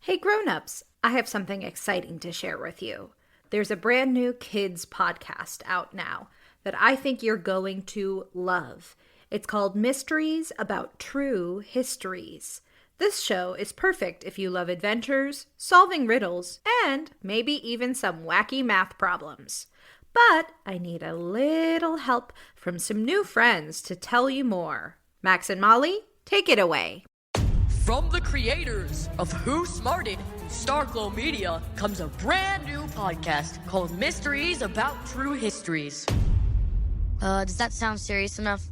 Hey Grownups, I have something exciting to share with you. There's a brand new kids podcast out now that I think you're going to love. It's called Mysteries About True Histories. This show is perfect if you love adventures, solving riddles, and maybe even some wacky math problems. But I need a little help from some new friends to tell you more. Max and Molly, take it away. From the creators of Who Smarted, Starglow Media, comes a brand new podcast called Mysteries About True Histories. Does that sound serious enough?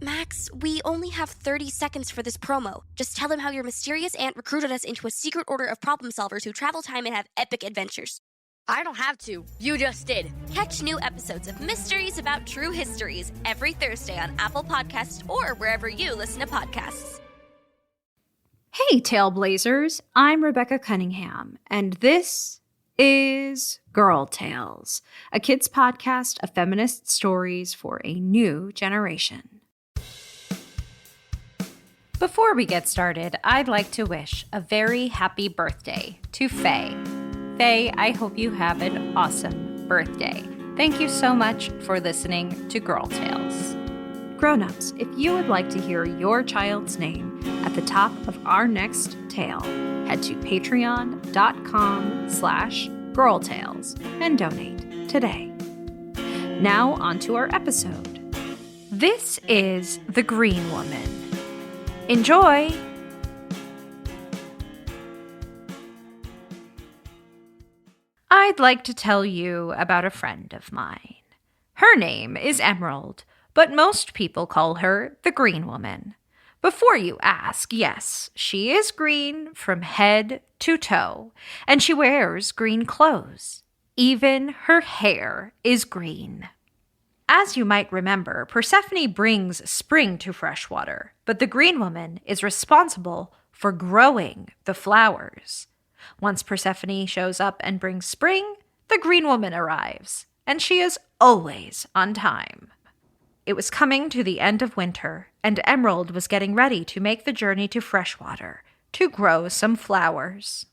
Max, we only have 30 seconds for this promo. Just tell them how your mysterious aunt recruited us into a secret order of problem solvers who travel time and have epic adventures. I don't have to. You just did. Catch new episodes of Mysteries About True Histories every Thursday on Apple Podcasts or wherever you listen to podcasts. Hey, Tailblazers, I'm Rebecca Cunningham, and this is Girl Tales, a kids' podcast of feminist stories for a new generation. Before we get started, I'd like to wish a very happy birthday to Faye. Faye, I hope you have an awesome birthday. Thank you so much for listening to Girl Tales. Grownups, if you would like to hear your child's name at the top of our next tale, head to patreon.com/girltales and donate today. Now onto our episode. This is The Green Woman. Enjoy! I'd like to tell you about a friend of mine. Her name is Emerald, but most people call her the Green Woman. Before you ask, yes, she is green from head to toe, and she wears green clothes. Even her hair is green. As you might remember, Persephone brings spring to Freshwater, but the Green Woman is responsible for growing the flowers. Once Persephone shows up and brings spring, the Green Woman arrives, and she is always on time. It was coming to the end of winter, and Emerald was getting ready to make the journey to Freshwater to grow some flowers.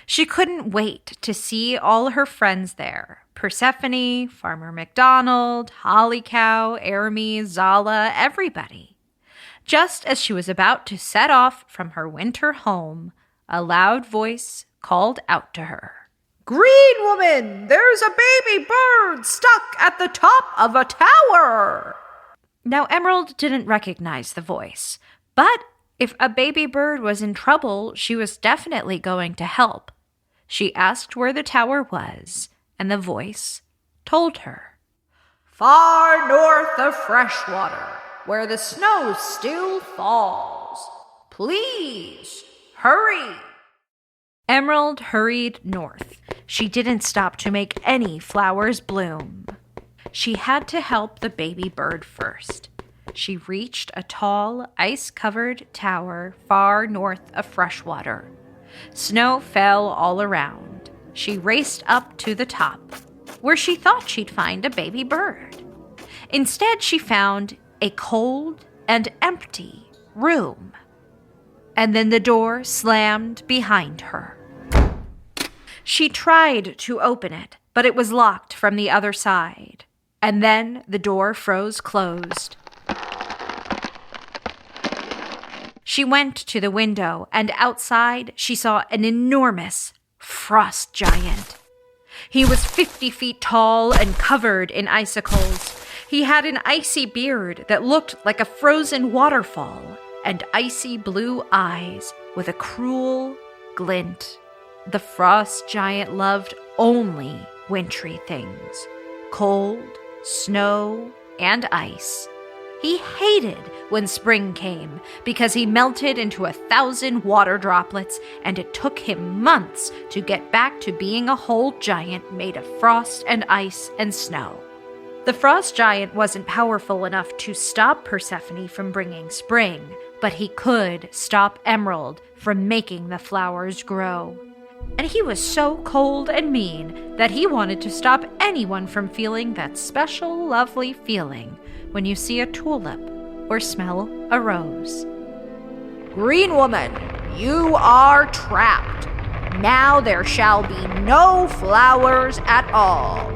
She couldn't wait to see all her friends there. Persephone, Farmer McDonald, Holly Cow, Aramis, Zala, everybody. Just as she was about to set off from her winter home, a loud voice called out to her. "Green Woman, there's a baby bird stuck at the top of a tower!" Now, Emerald didn't recognize the voice, but if a baby bird was in trouble, she was definitely going to help. She asked where the tower was, and the voice told her. "Far north of Freshwater, where the snow still falls. Please, hurry!" Emerald hurried north. She didn't stop to make any flowers bloom. She had to help the baby bird first. She reached a tall, ice-covered tower far north of Freshwater. Snow fell all around. She raced up to the top, where she thought she'd find a baby bird. Instead, she found a cold and empty room. And then the door slammed behind her. She tried to open it, but it was locked from the other side. And then the door froze closed. She went to the window, and outside she saw an enormous frost giant. He was 50 feet tall and covered in icicles. He had an icy beard that looked like a frozen waterfall, and icy blue eyes with a cruel glint. The frost giant loved only wintry things: cold, snow, and ice. He hated when spring came because he melted into 1,000 water droplets, and it took him months to get back to being a whole giant made of frost and ice and snow. The frost giant wasn't powerful enough to stop Persephone from bringing spring, but he could stop Emerald from making the flowers grow. And he was so cold and mean that he wanted to stop anyone from feeling that special, lovely feeling when you see a tulip or smell a rose. "Green Woman, You are trapped. Now there shall be no flowers at all.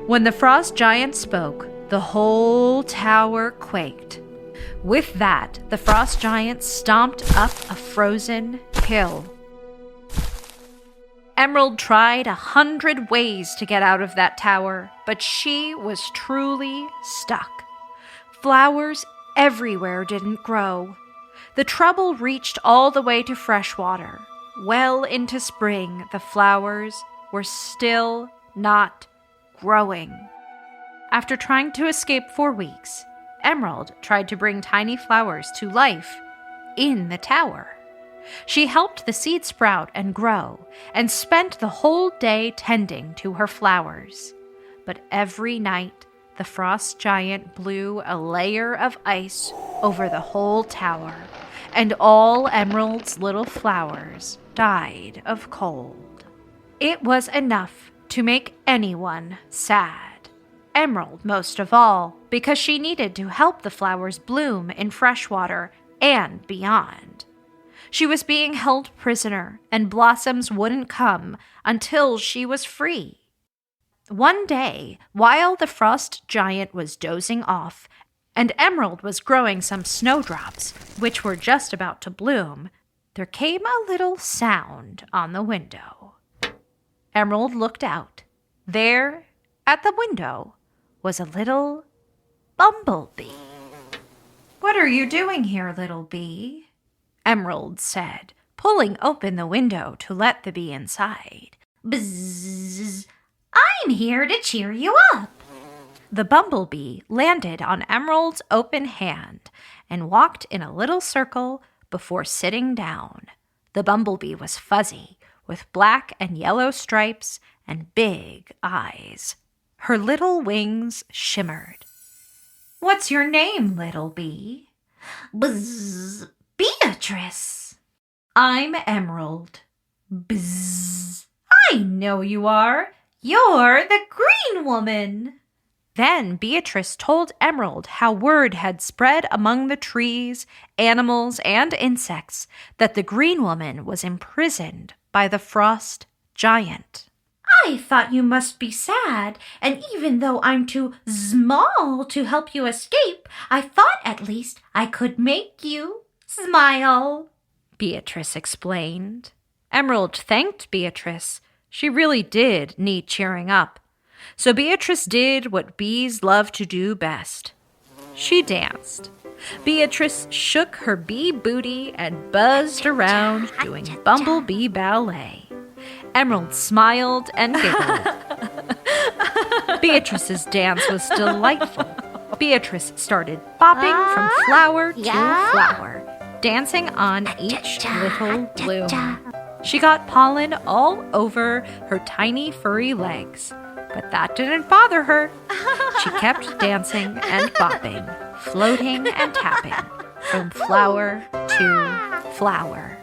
When the frost giant spoke, the whole tower quaked. With that, the frost giant stomped up a frozen hill. Emerald tried 100 ways to get out of that tower, but she was truly stuck. Flowers everywhere didn't grow. The trouble reached all the way to Freshwater. Well into spring, the flowers were still not growing. After trying to escape for weeks, Emerald tried to bring tiny flowers to life in the tower. She helped the seed sprout and grow, and spent the whole day tending to her flowers. But every night, the frost giant blew a layer of ice over the whole tower, and all Emerald's little flowers died of cold. It was enough to make anyone sad. Emerald most of all, because she needed to help the flowers bloom in Freshwater and beyond. She was being held prisoner, and blossoms wouldn't come until she was free. One day, while the frost giant was dozing off, and Emerald was growing some snowdrops, which were just about to bloom, there came a little sound on the window. Emerald looked out. There, at the window, was a little bumblebee. "What are you doing here, little bee?" Emerald said, pulling open the window to let the bee inside. "Bzzz, I'm here to cheer you up." The bumblebee landed on Emerald's open hand and walked in a little circle before sitting down. The bumblebee was fuzzy, with black and yellow stripes and big eyes. Her little wings shimmered. "What's your name, little bee?" "Bzzz, Beatrice." "I'm Emerald." "Bzzz, I know you are. You're the Green Woman." Then Beatrice told Emerald how word had spread among the trees, animals, and insects that the Green Woman was imprisoned by the frost giant. "I thought you must be sad, and even though I'm too small to help you escape, I thought at least I could make you smile," Beatrice explained. Emerald thanked Beatrice. She really did need cheering up. So Beatrice did what bees love to do best. She danced. Beatrice shook her bee booty and buzzed around doing bumblebee ballet. Emerald smiled and giggled. Beatrice's dance was delightful. Beatrice started bopping from flower to flower, dancing on each little bloom. She got pollen all over her tiny furry legs, but that didn't bother her. She kept dancing and bopping, floating and tapping, from flower to flower.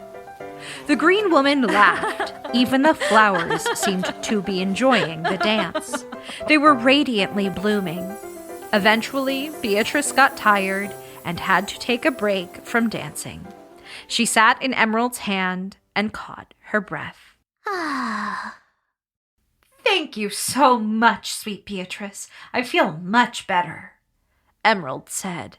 The Green Woman laughed. Even the flowers seemed to be enjoying the dance. They were radiantly blooming. Eventually, Beatrice got tired and had to take a break from dancing. She sat in Emerald's hand and caught her breath. "Thank you so much, sweet Beatrice. I feel much better," Emerald said.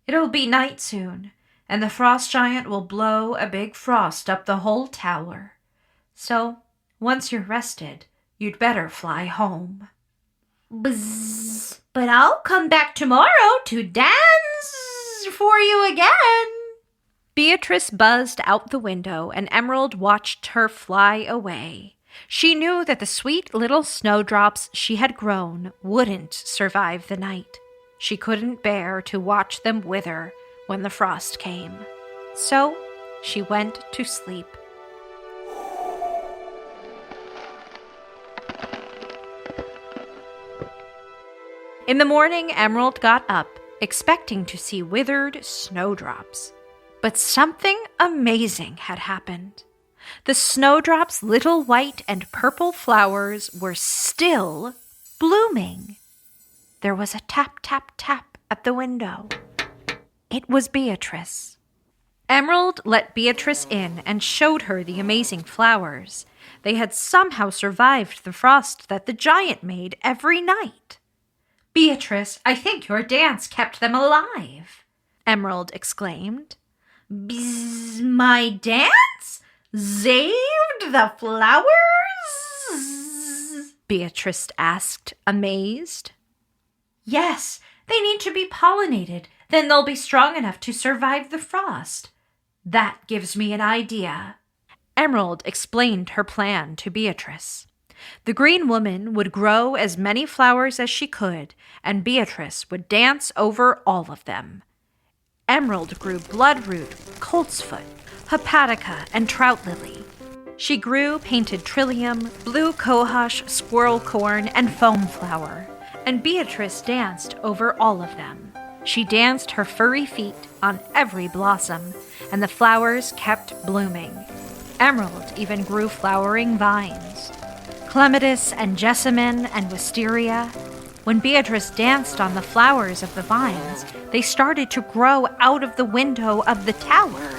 "It'll be night soon, and the frost giant will blow a big frost up the whole tower. So, once you're rested, you'd better fly home." "Bzzz, but I'll come back tomorrow to dance for you again." Beatrice buzzed out the window, and Emerald watched her fly away. She knew that the sweet little snowdrops she had grown wouldn't survive the night. She couldn't bear to watch them wither when the frost came. So she went to sleep. In the morning, Emerald got up, expecting to see withered snowdrops. But something amazing had happened. The snowdrops' little white and purple flowers were still blooming. There was a tap, tap, tap at the window. It was Beatrice. Emerald let Beatrice in and showed her the amazing flowers. They had somehow survived the frost that the giant made every night. "Beatrice, I think your dance kept them alive," Emerald exclaimed. "Bzz, my dance? Saved the flowers?" Beatrice asked, amazed. "Yes, they need to be pollinated. Then they'll be strong enough to survive the frost. That gives me an idea." Emerald explained her plan to Beatrice. The green woman would grow as many flowers as she could, and Beatrice would dance over all of them. Emerald grew bloodroot, coltsfoot, hepatica, and trout lily. She grew painted trillium, blue cohosh, squirrel corn, and foam flower, and Beatrice danced over all of them. She danced her furry feet on every blossom, and the flowers kept blooming. Emerald even grew flowering vines, clematis and jessamine and wisteria. When Beatrice danced on the flowers of the vines, they started to grow out of the window of the tower.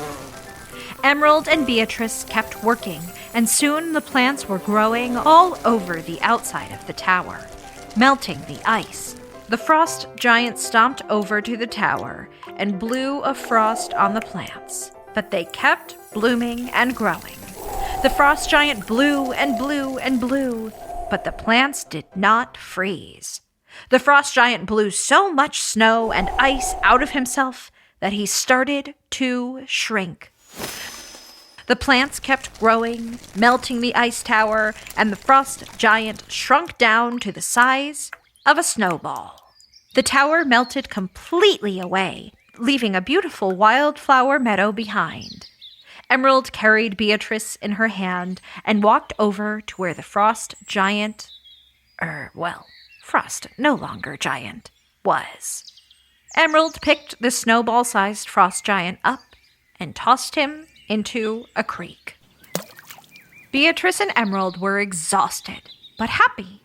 Emerald and Beatrice kept working, and soon the plants were growing all over the outside of the tower, melting the ice. The frost giant stomped over to the tower and blew a frost on the plants, but they kept blooming and growing. The frost giant blew and blew and blew, but the plants did not freeze. The frost giant blew so much snow and ice out of himself that he started to shrink. The plants kept growing, melting the ice tower, and the frost giant shrunk down to the size of a snowball. The tower melted completely away, leaving a beautiful wildflower meadow behind. Emerald carried Beatrice in her hand and walked over to where the frost giant, frost no longer giant, was. Emerald picked the snowball-sized frost giant up and tossed him into a creek. Beatrice and Emerald were exhausted, but happy.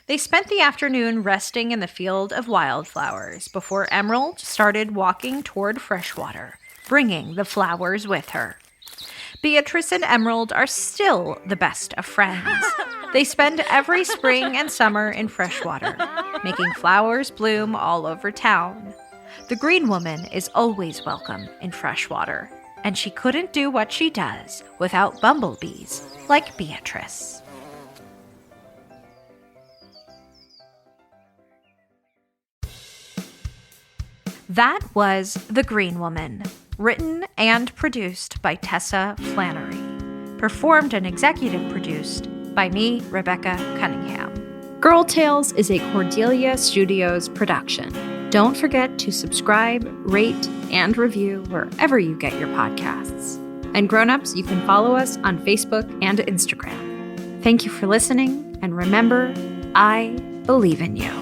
They spent the afternoon resting in the field of wildflowers before Emerald started walking toward Freshwater, bringing the flowers with her. Beatrice and Emerald are still the best of friends. They spend every spring and summer in Freshwater, making flowers bloom all over town. The green woman is always welcome in Freshwater, and she couldn't do what she does without bumblebees like Beatrice. That was The Green Woman, written and produced by Tessa Flannery. Performed and executive produced by me, Rebecca Cunningham. Girl Tales is a Cordelia Studios production. Don't forget to subscribe, rate, and review wherever you get your podcasts. And Grownups, you can follow us on Facebook and Instagram. Thank you for listening, and remember, I believe in you.